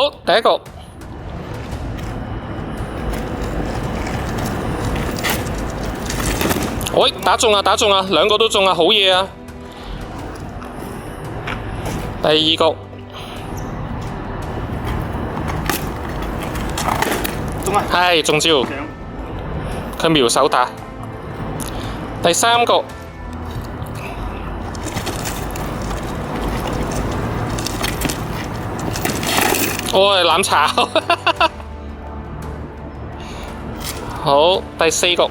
好，第一局。喂，打中啊，打中啊，兩個都中啊，好嘢啊！第二局。中啊！係中招，佢瞄手打。第三局。我係攬炒。好，第四局。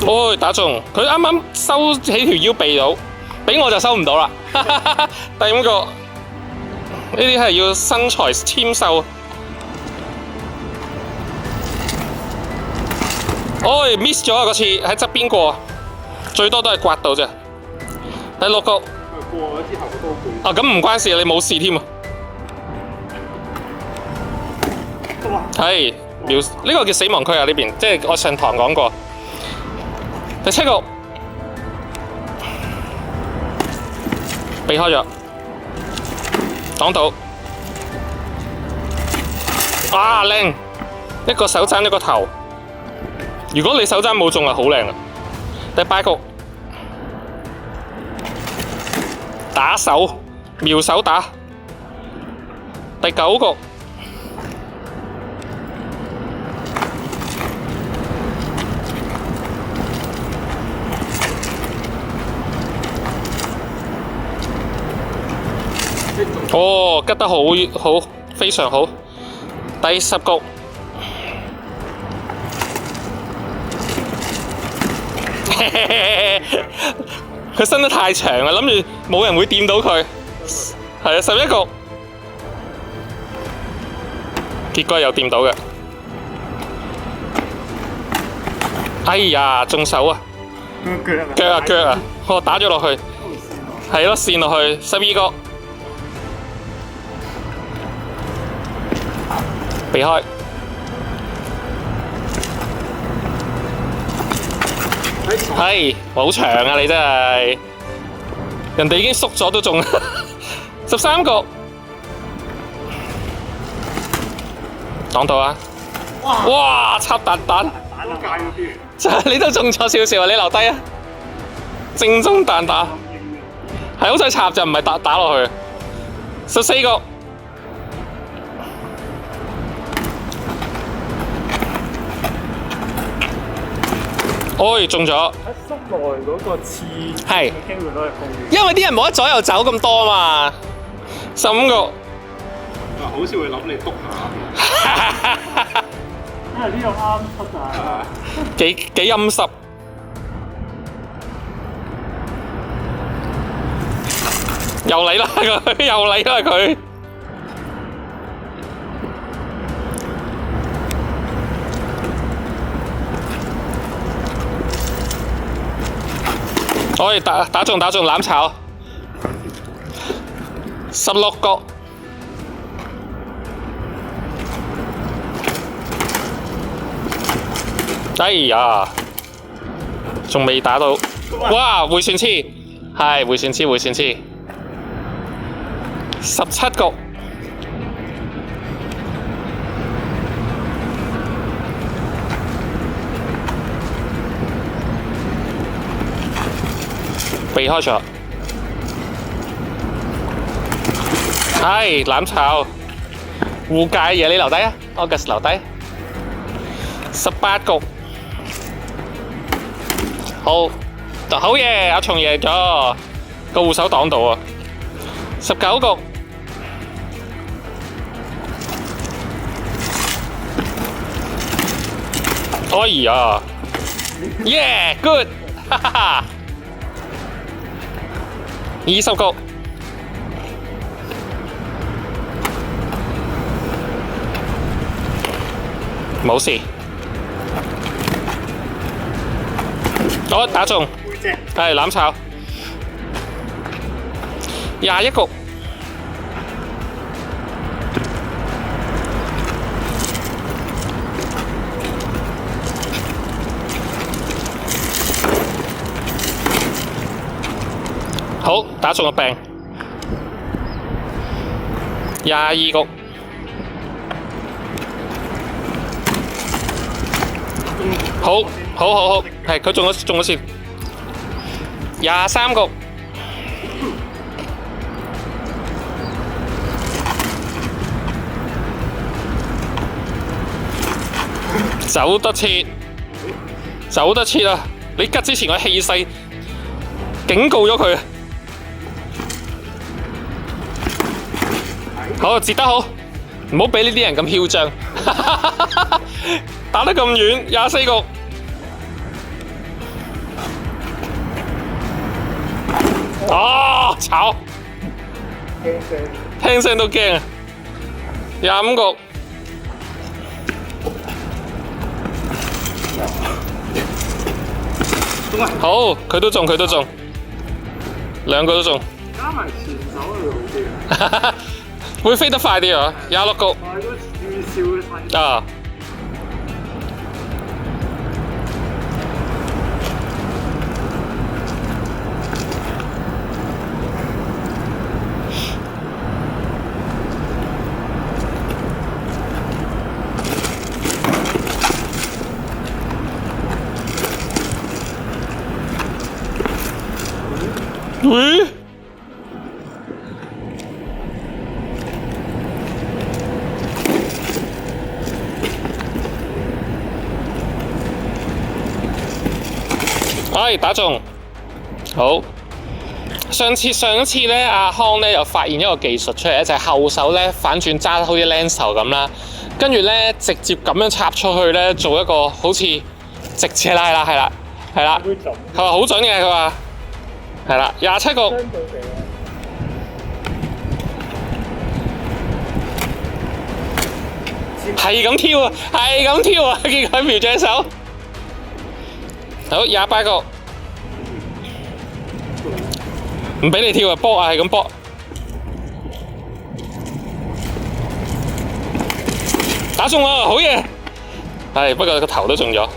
哦，打中，佢啱啱收起條腰避到，俾我就收唔到啦。第五局，呢啲係要身材纖瘦。哦 ，miss 咗啊！嗰次喺側邊過，最多都係刮到啫。第六局。過咗之後都攰。啊，咁唔關事，你冇事添啊。係呢個叫死亡區啊！呢邊即係我上堂講過。第七局避開咗，擋到。啊，靚！一個手踭一個頭。如果你手踭冇中啊，好靚啊！第八局打手，瞄手打。第九局。哦，吉得好，非常好。第十局，佢伸得太長啦，諗住冇人會掂到佢。係啊，11局，結果又掂到嘅。哎呀，中手啊！腳啊！我打咗落去，係咯，跣落去，12局。避開，係好長啊！你真係，人哋已經縮咗都中，13局，擋到啊！哇，插彈彈，你都中咗少少啊！你留低啊！正宗彈打，係好彩插就唔係打落去。14局。哦，中咗！喺室內嗰個刺係機會都係高啲，因為啲人冇得左右走咁多嘛。15局，好少會諗你篤下，因為呢個啱出啊，幾陰濕。又嚟啦佢，又嚟啦佢。可以打中攬炒，16局，哎呀，仲未打到，哇！回旋刺，係回旋刺，17局。避開咗，係攬炒，護界嘢你留低啊 ，August 留低。18局，好嘢，阿松贏咗，個護手擋到啊。19局，哎呀 ，yeah good， 哈哈哈。20局，冇事。我打中，係攬炒。21局，好打。打中個病。22局，好，係佢中咗線。23局，走得切啊！你吉之前個氣勢警告咗佢。好，截得好，唔好俾呢啲人咁囂張。打得咁遠，24局。啊！炒，聽聲都驚啊！25局。好，佢都中，兩個都中。加埋前手會好啲啊！會飛得快啲啊！26局。我係都預兆嘅快。啊！喂？哎，打中，好。上一次咧，阿康咧又發現一個技術出嚟咧，就係後手咧反轉揸好似 Lancer 咁啦，跟住咧直接咁樣插出去咧，做一個好似直車拉啦，係啦，佢話好準嘅，佢話係啦，27局。係咁挑啊！見佢瞄住手。好，28局。唔俾你跳啊！搏啊，係咁搏。打中啦，好嘢！係，不過個頭都中咗。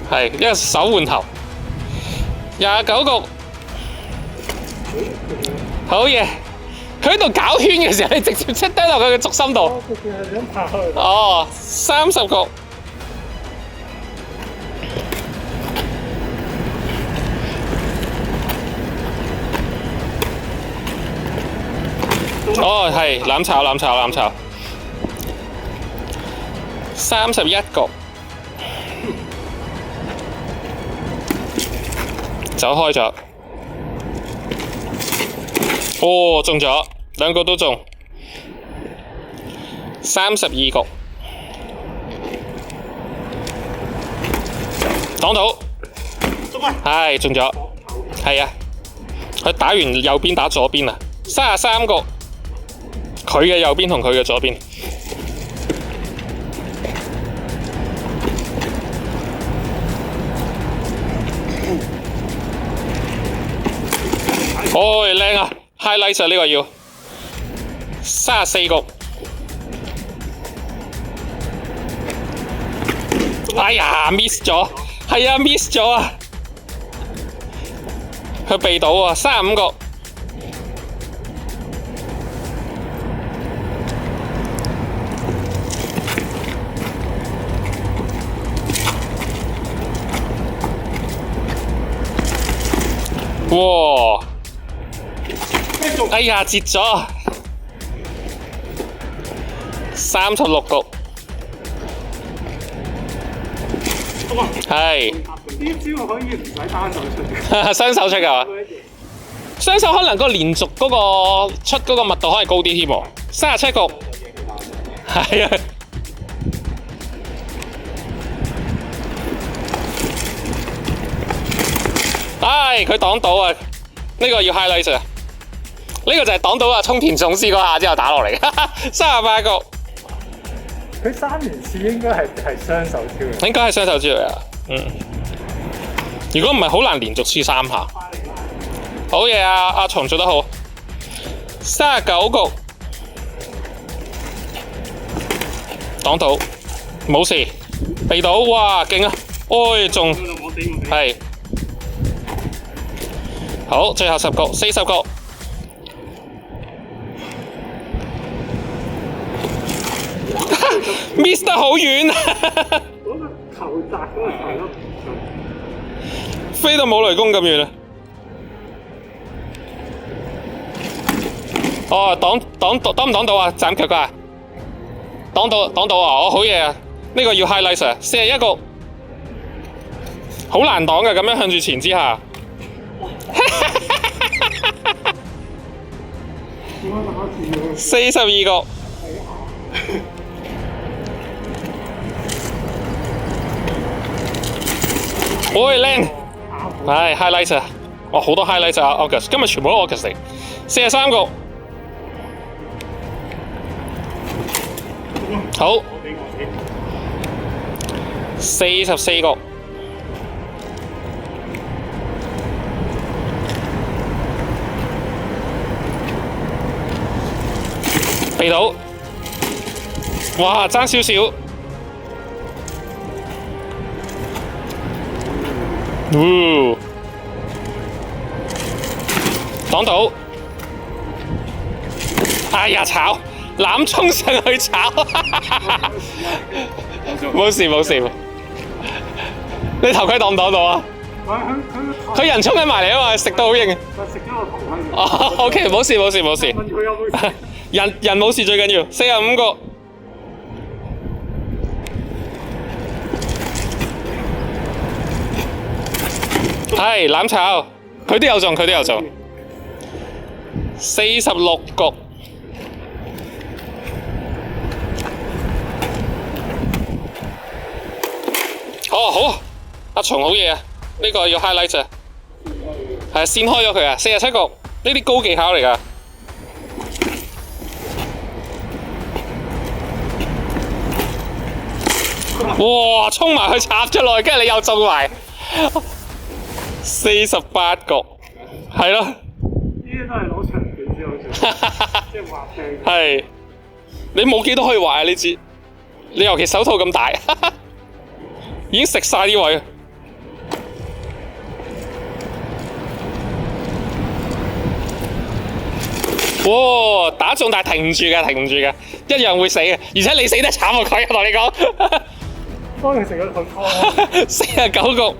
係，一個手換頭。29局。好嘢！佢喺度搞圈嘅時候，你直接出低落佢嘅軸心度。哦，30局。哦，係攬炒，31局，走開咗。哦，中咗，兩個都中。32局，擋到，係中咗，係啊，佢打完右邊打左邊啊，33局。佢嘅右邊同佢嘅左邊。哦，靚啊 ！highlight 啊，呢個要。34局。哎呀 ，miss 咗，係啊 ，miss 咗啊！佢避到啊，35局。哇！哎呀，截咗36局，係呢招可以唔使單手出，雙手出㗎嘛？雙手可能個連續嗰個出嗰個密度可能高啲添喎。37局，係啊。唉，佢擋到啊！呢個要 highlight 啊！呢個就係擋到啊！沖田總司嗰下之後打落嚟，38局。佢3連刺應該係雙手招嚟。應該係雙手招嚟啊！如果唔係好難連續刺3下。好嘢啊！阿松做得好。39局，擋到，冇事，避到，哇，勁啊！哎，中，係。好，最後10局，40局， ，miss 得好遠，嗰個球砸嗰個球都飛到冇雷公咁遠啊！哦，擋唔擋到啊？斬腳啊！擋到啊！哦，好嘢啊！呢個要 highlight 啊！41個，好難擋嘅，咁樣向住前之下。42個，喂靚，係 highlight 啊！哇，好多 highlight 啊 ！August 今日全部都 August 嚟，43個，好，44個，避到，哇，爭少少。擋到，哎呀炒，攬衝上去炒，冇事冇事，你頭盔擋唔擋到啊？佢人衝緊埋嚟啊嘛，食到好型。食咗個頭盔。哦，OK， 冇事冇事冇事，問佢有冇事？人冇事最緊要，45個。係攬炒，佢都有中，佢都有中。46局，哦好，阿松好嘢啊！呢個要 highlight 啊，係先開咗佢啊！47局，呢啲高技巧嚟㗎。哇！衝埋去插咗落去，跟住你又中埋。48局，係咯。呢啲都係攞長短先好做，即係畫釘。係，你冇幾多可以畫啊？呢支，你尤其手套咁大，已經食晒啲位。哇！打中但係停唔住㗎，停唔住㗎，一樣會死嘅。而且你死得慘過佢，我同你講。當佢食咗個湯。49局。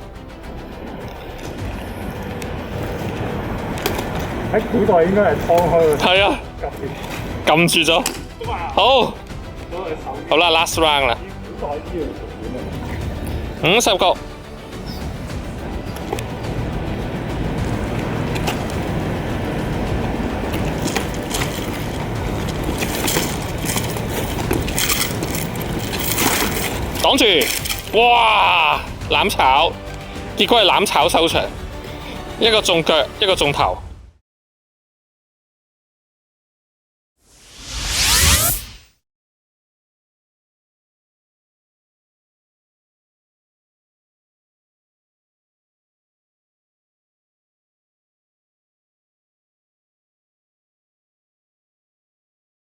喺古代應該係劏開。係啊，撳住咗。好，好啦 ，last round 啦。古代啲嘢50局。擋住，哇！攬炒，結果係攬炒收場，一個中腳，一個中頭。